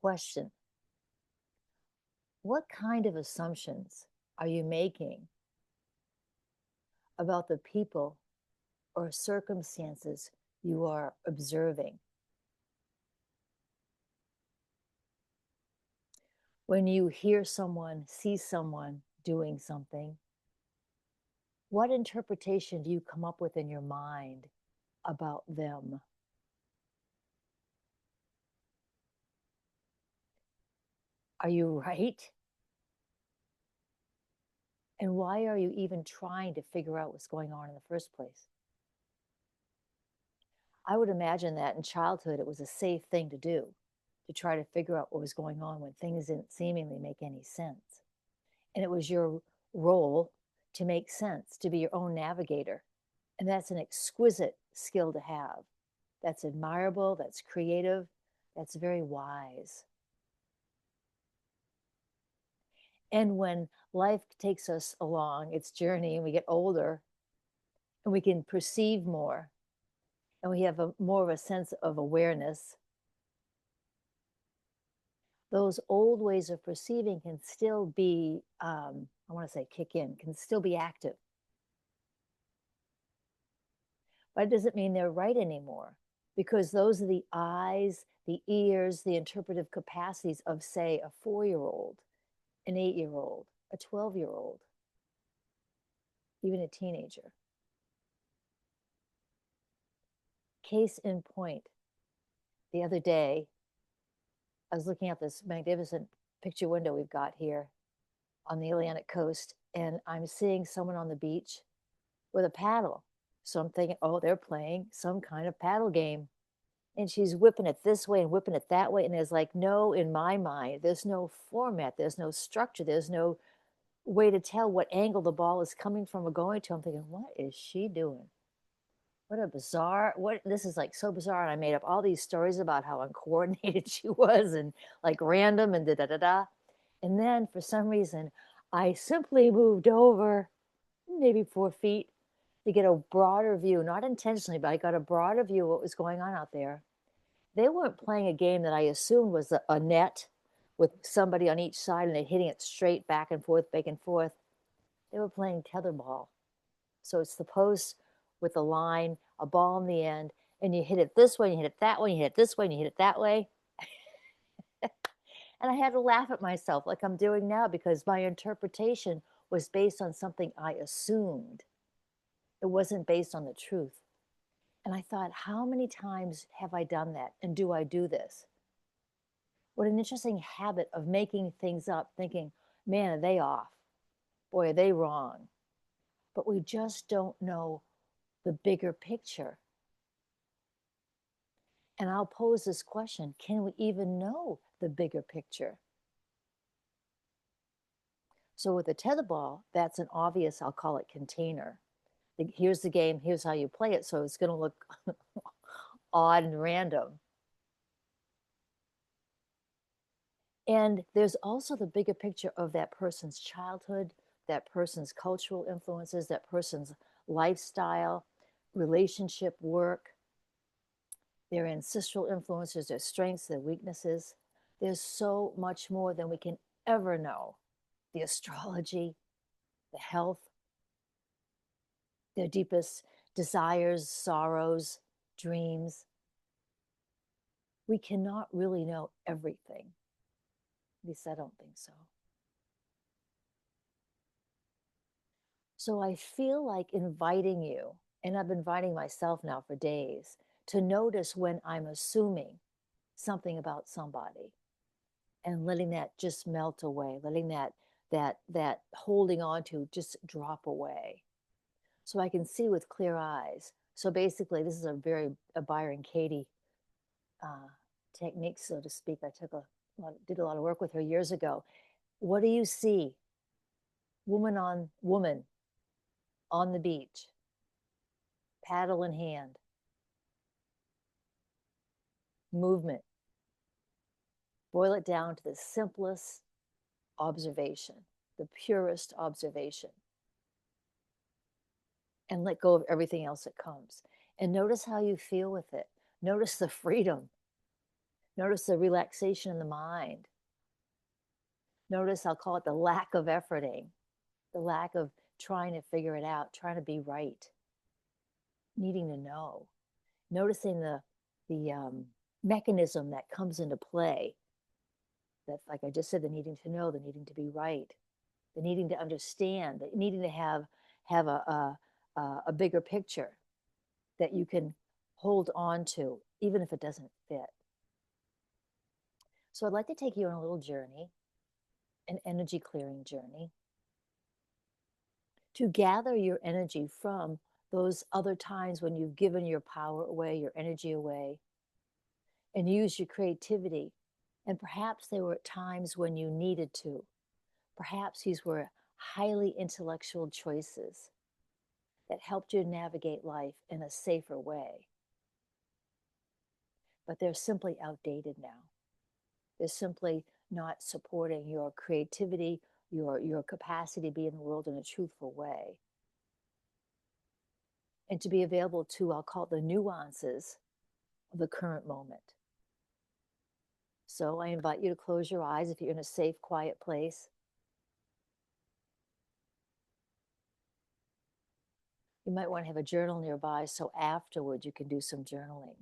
Question: what kind of assumptions are you making about the people or circumstances you are observing? When you hear someone, see someone doing something, what interpretation do you come up with in your mind about them? Are you right? And why are you even trying to figure out what's going on in the first place? I would imagine that in childhood, it was a safe thing to do, to try to figure out what was going on when things didn't seemingly make any sense. And it was your role to make sense, to be your own navigator. And that's an exquisite skill to have. That's admirable, that's creative, that's very wise. And when life takes us along its journey and we get older and we can perceive more and we have more of a sense of awareness, those old ways of perceiving can still be, I want to say kick in, can still be active. But it doesn't mean they're right anymore, because those are the eyes, the ears, the interpretive capacities of, say, a 4-year-old, an 8-year-old, a 12-year-old, even a teenager. Case in point, the other day, I was looking at this magnificent picture window we've got here on the Atlantic coast, and I'm seeing someone on the beach with a paddle. So I'm thinking, oh, they're playing some kind of paddle game. And she's whipping it this way and whipping it that way. And there's like no, in my mind, there's no format, there's no structure, there's no way to tell what angle the ball is coming from or going to. I'm thinking, what is she doing? What a bizarre, what, this is like so bizarre. And I made up all these stories about how uncoordinated she was and like random and da da da da. And then for some reason, I simply moved over maybe 4 feet to get a broader view, not intentionally, but I got a broader view of what was going on out there. They weren't playing a game that I assumed was a net with somebody on each side and they're hitting it straight back and forth. They were playing tetherball. So it's the post with a line, a ball in the end, and you hit it this way, you hit it that way, you hit it this way, and you hit it that way. And I had to laugh at myself like I'm doing now because my interpretation was based on something I assumed. It wasn't based on the truth. And I thought, how many times have I done that? And do I do this? What an interesting habit of making things up, thinking, man, are they off? Boy, are they wrong? But we just don't know the bigger picture. And I'll pose this question: can we even know the bigger picture? So with a tetherball, that's an obvious, I'll call it container. Here's the game, here's how you play it. So it's going to look odd and random. And there's also the bigger picture of that person's childhood, that person's cultural influences, that person's lifestyle, relationship, work, their ancestral influences, their strengths, their weaknesses. There's so much more than we can ever know. The astrology, the health, their deepest desires, sorrows, dreams. We cannot really know everything. At least I don't think so. So I feel like inviting you, and I've been inviting myself now for days, to notice when I'm assuming something about somebody and letting that just melt away, letting that holding on to just drop away. So I can see with clear eyes. So basically, this is a Byron Katie uh, technique, so to speak. I did a lot of work with her years ago. What do you see? Woman on the beach, paddle in hand, movement. Boil it down to the simplest observation, the purest observation, and let go of everything else that comes. And notice how you feel with it. Notice the freedom. Notice the relaxation in the mind. Notice, I'll call it the lack of efforting, the lack of trying to figure it out, trying to be right, needing to know. Noticing the mechanism that comes into play. That, like I just said, the needing to know, the needing to be right, the needing to understand, the needing to have a bigger picture that you can hold on to, even if it doesn't fit. So I'd like to take you on a little journey, an energy clearing journey, to gather your energy from those other times when you've given your power away, your energy away, and use your creativity. And perhaps there were times when you needed to. Perhaps these were highly intellectual choices that helped you navigate life in a safer way. But they're simply outdated now. They're simply not supporting your creativity, your capacity to be in the world in a truthful way. And to be available to, I'll call it, the nuances of the current moment. So I invite you to close your eyes if you're in a safe, quiet place. You might want to have a journal nearby so afterward you can do some journaling.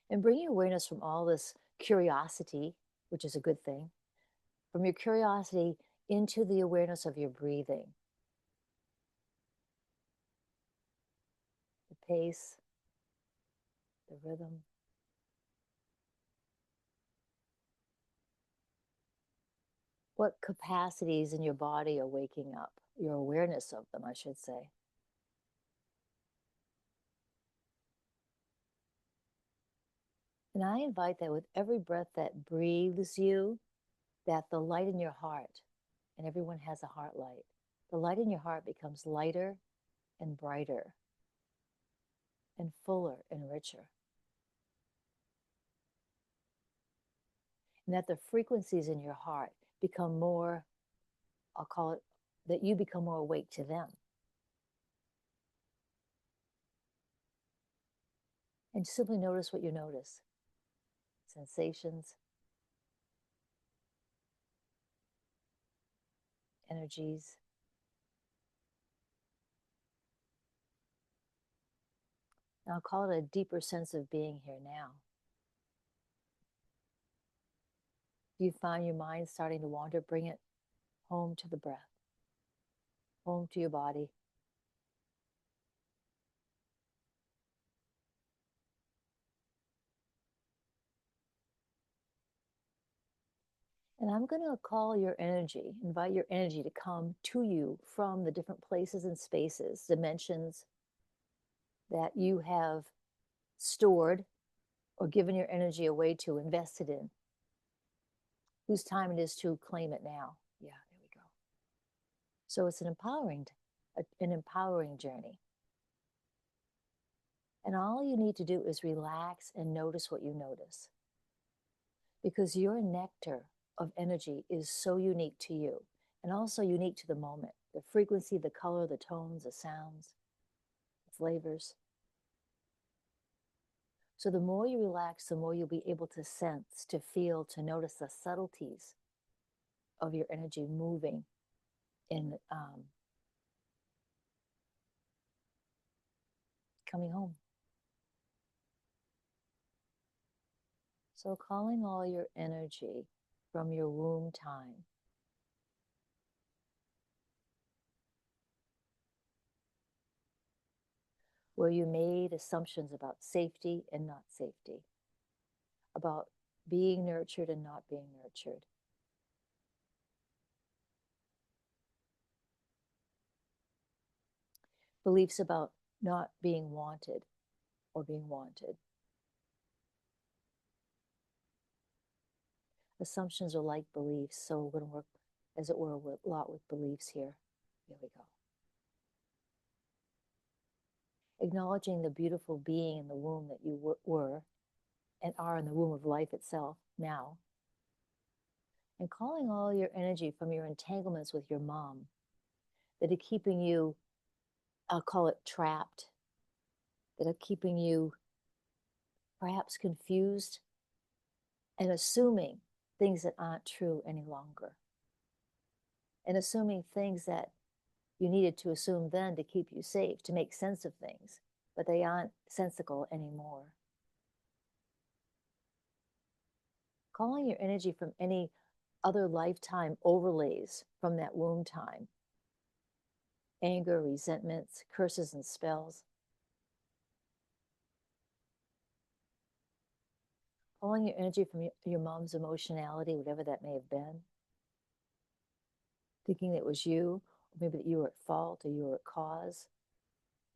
And bring your awareness from all this curiosity, which is a good thing, from your curiosity into the awareness of your breathing. The pace, the rhythm. What capacities in your body are waking up? Your awareness of them, I should say. And I invite that with every breath that breathes you, that the light in your heart, and everyone has a heart light, the light in your heart becomes lighter and brighter and fuller and richer. And that the frequencies in your heart become more, I'll call it, that you become more awake to them. And simply notice what you notice. Sensations, energies. And I'll call it a deeper sense of being here now. If you find your mind starting to wander, bring it home to the breath, home to your body. And I'm going to call your energy, invite your energy to come to you from the different places and spaces, dimensions that you have stored or given your energy away to, invested in, whose time it is to claim it now. Yeah, there we go. So it's an empowering journey. And all you need to do is relax and notice what you notice. Because your nectar of energy is so unique to you and also unique to the moment. The frequency, the color, the tones, the sounds, the flavors. So the more you relax, the more you'll be able to sense, to feel, to notice the subtleties of your energy moving in coming home. So calling all your energy from your womb time. Where you made assumptions about safety and not safety, about being nurtured and not being nurtured. Beliefs about not being wanted or being wanted. Assumptions are like beliefs, so we're going to work, as it were, a lot with beliefs here. Here we go. Acknowledging the beautiful being in the womb that you were and are in the womb of life itself now. And calling all your energy from your entanglements with your mom that are keeping you, I'll call it, trapped, that are keeping you perhaps confused and assuming things that aren't true any longer, and assuming things that you needed to assume then to keep you safe, to make sense of things, but they aren't sensical anymore. Calling your energy from any other lifetime overlays from that womb time, anger, resentments, curses, and spells. Calling your energy from your mom's emotionality, whatever that may have been. Thinking it was you, or maybe that you were at fault or you were at cause.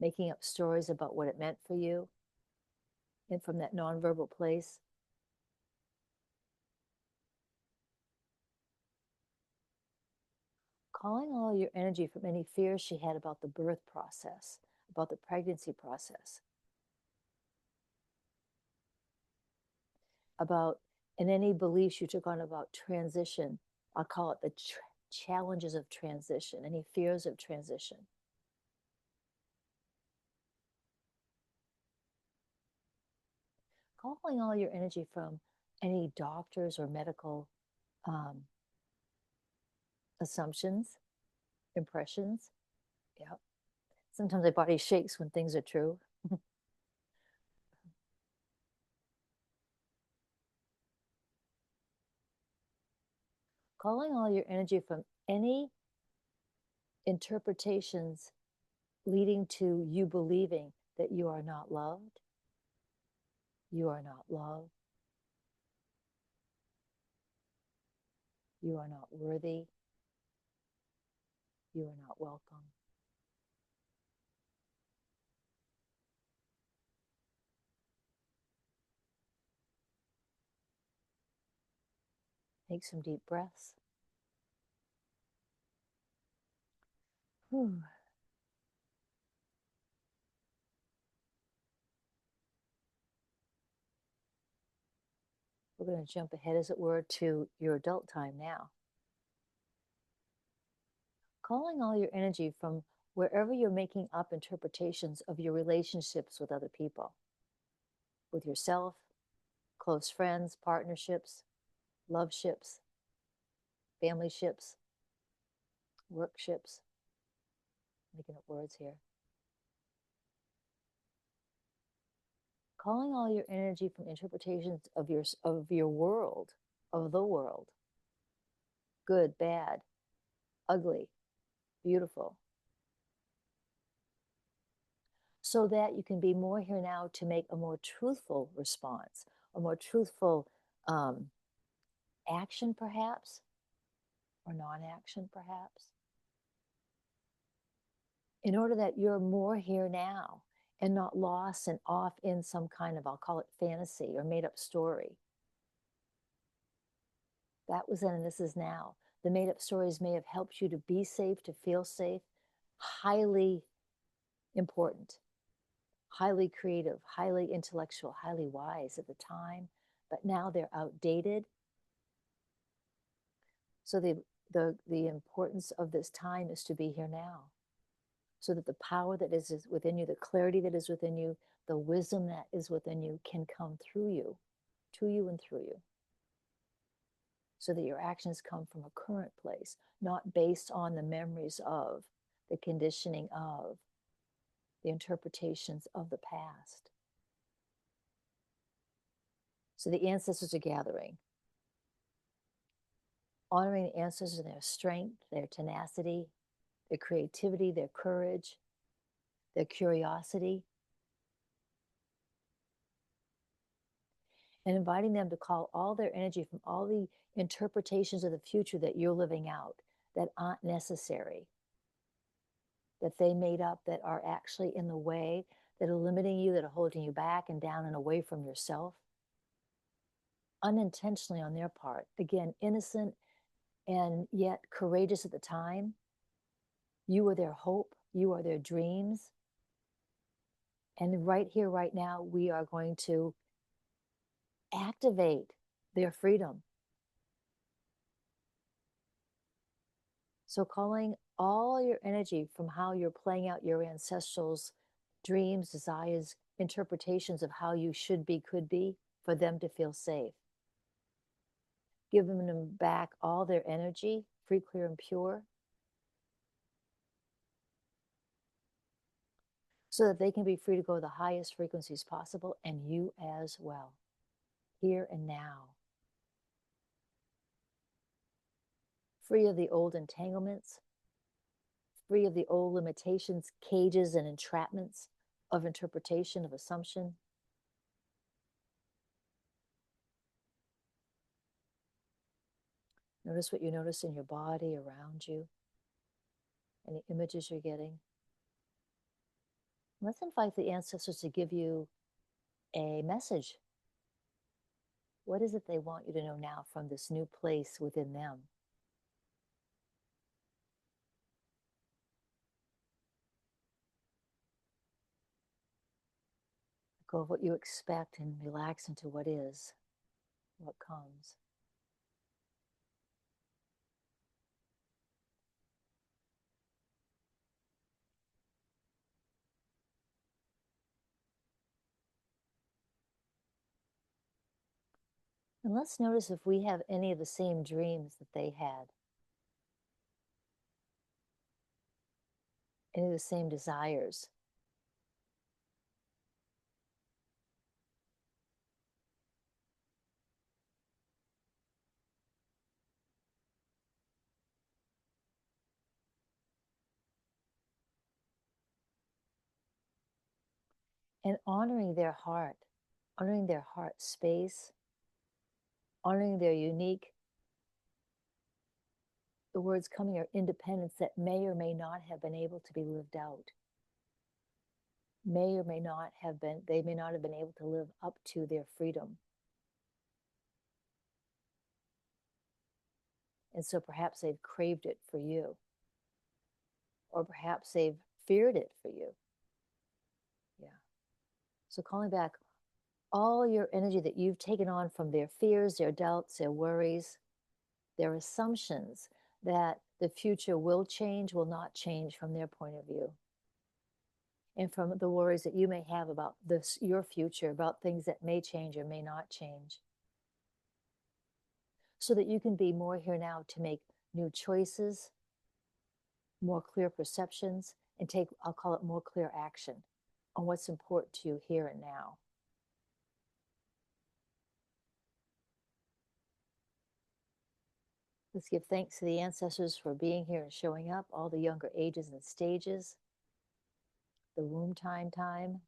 Making up stories about what it meant for you. And from that nonverbal place. Calling all your energy from any fears she had about the birth process, about the pregnancy process, about, and any beliefs you took on about transition. I'll call it the challenges of transition, any fears of transition. Calling all your energy from any doctors or medical assumptions, impressions. Yeah. Sometimes my body shakes when things are true. Calling all your energy from any interpretations leading to you believing that you are not loved, you are not loved, you are not worthy, you are not welcome. Take some deep breaths. Whew. We're going to jump ahead, as it were, to your adult time now. Calling all your energy from wherever you're making up interpretations of your relationships with other people, with yourself, close friends, partnerships, love ships, family ships, work ships. Making up words here. Calling all your energy from interpretations of your world, of the world, good, bad, ugly, beautiful, so that you can be more here now to make a more truthful response, a more truthful action, perhaps, or non-action, perhaps, in order that you're more here now and not lost and off in some kind of, I'll call it fantasy or made up story. That was then and this is now. The made up stories may have helped you to be safe, to feel safe. Highly important, highly creative, highly intellectual, highly wise at the time, but now they're outdated. So the importance of this time is to be here now, so that the power that is within you, the clarity that is within you, the wisdom that is within you can come through you, to you and through you, so that your actions come from a current place, not based on the memories of, the conditioning of, the interpretations of the past. So the ancestors are gathering, honoring the ancestors and their strength, their tenacity, their creativity, their courage, their curiosity, and inviting them to call all their energy from all the interpretations of the future that you're living out that aren't necessary, that they made up, that are actually in the way, that are limiting you, that are holding you back and down and away from yourself, unintentionally on their part. Again, innocent and yet courageous at the time. You are their hope. You are their dreams. And right here, right now, we are going to activate their freedom. So calling all your energy from how you're playing out your ancestrals' dreams, desires, interpretations of how you should be, could be, for them to feel safe. Giving them back all their energy, free, clear, and pure, so that they can be free to go to the highest frequencies possible, and you as well, here and now. Free of the old entanglements, free of the old limitations, cages, and entrapments of interpretation, of assumption. Notice what you notice in your body, around you, any images you're getting. Let's invite the ancestors to give you a message. What is it they want you to know now from this new place within them? Go of what you expect and relax into what is, what comes. And let's notice if we have any of the same dreams that they had, any of the same desires. And honoring their heart space, honoring their unique, the words coming are independence that may or may not have been able to be lived out. May or may not have been, they may not have been able to live up to their freedom. And so perhaps they've craved it for you. Or perhaps they've feared it for you. Yeah. So calling back all your energy that you've taken on from their fears, their doubts, their worries, their assumptions that the future will change, will not change from their point of view. And from the worries that you may have about this, your future, about things that may change or may not change. So that you can be more here now to make new choices, more clear perceptions, and take, I'll call it more clear action on what's important to you here and now. Let's give thanks to the ancestors for being here and showing up, all the younger ages and stages, the womb time.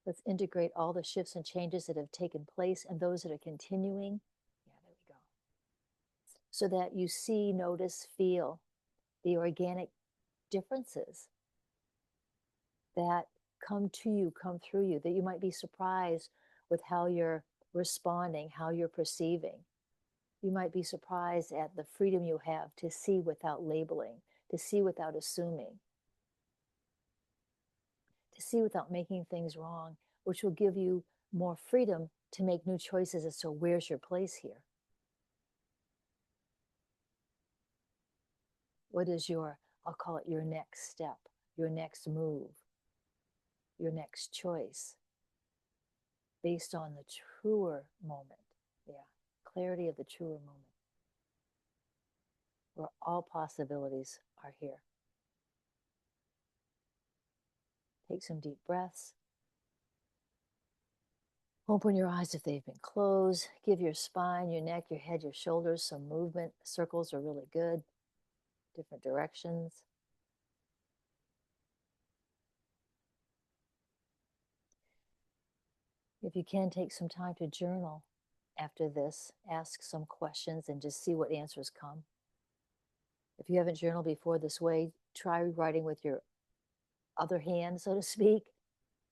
Let's integrate all the shifts and changes that have taken place and those that are continuing. Yeah, there we go. So that you see, notice, feel the organic differences that come to you, come through you, that you might be surprised with how you're responding, how you're perceiving. You might be surprised at the freedom you have to see without labeling, to see without assuming, to see without making things wrong, which will give you more freedom to make new choices as to where's your place here. What is your, I'll call it your next step, your next move, your next choice, based on the truer moment. Yeah, clarity of the truer moment, where all possibilities are here. Take some deep breaths. Open your eyes if they've been closed. Give your spine, your neck, your head, your shoulders some movement. Circles are really good. Different directions. If you can, take some time to journal after this. Ask some questions and just see what answers come. If you haven't journaled before this way, try writing with your other hand, so to speak,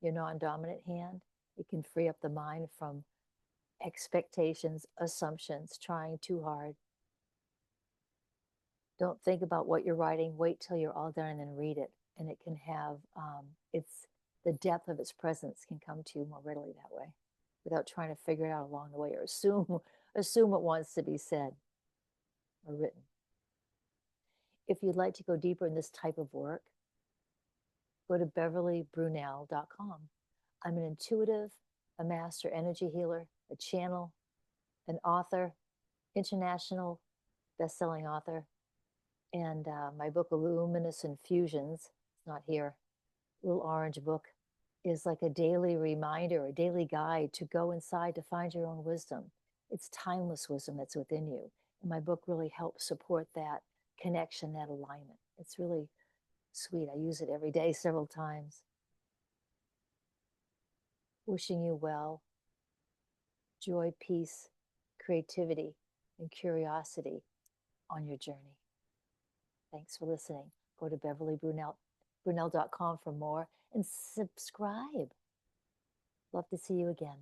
your non-dominant hand. It can free up the mind from expectations, assumptions, trying too hard. Don't think about what you're writing. Wait till you're all done and then read it. And it can have, it's the depth of its presence can come to you more readily that way, without trying to figure it out along the way or assume what wants to be said or written. If you'd like to go deeper in this type of work, go to beverlybrunelle.com. I'm an intuitive, a master energy healer, a channel, an author, international best-selling author, and my book, Luminous Infusions, it's not here, little orange book, is like a daily reminder, a daily guide to go inside to find your own wisdom. It's timeless wisdom that's within you. And my book really helps support that connection, that alignment. It's really sweet. I use it every day, several times. Wishing you well, joy, peace, creativity, and curiosity on your journey. Thanks for listening. Go to Brunelle.com for more and subscribe. Love to see you again.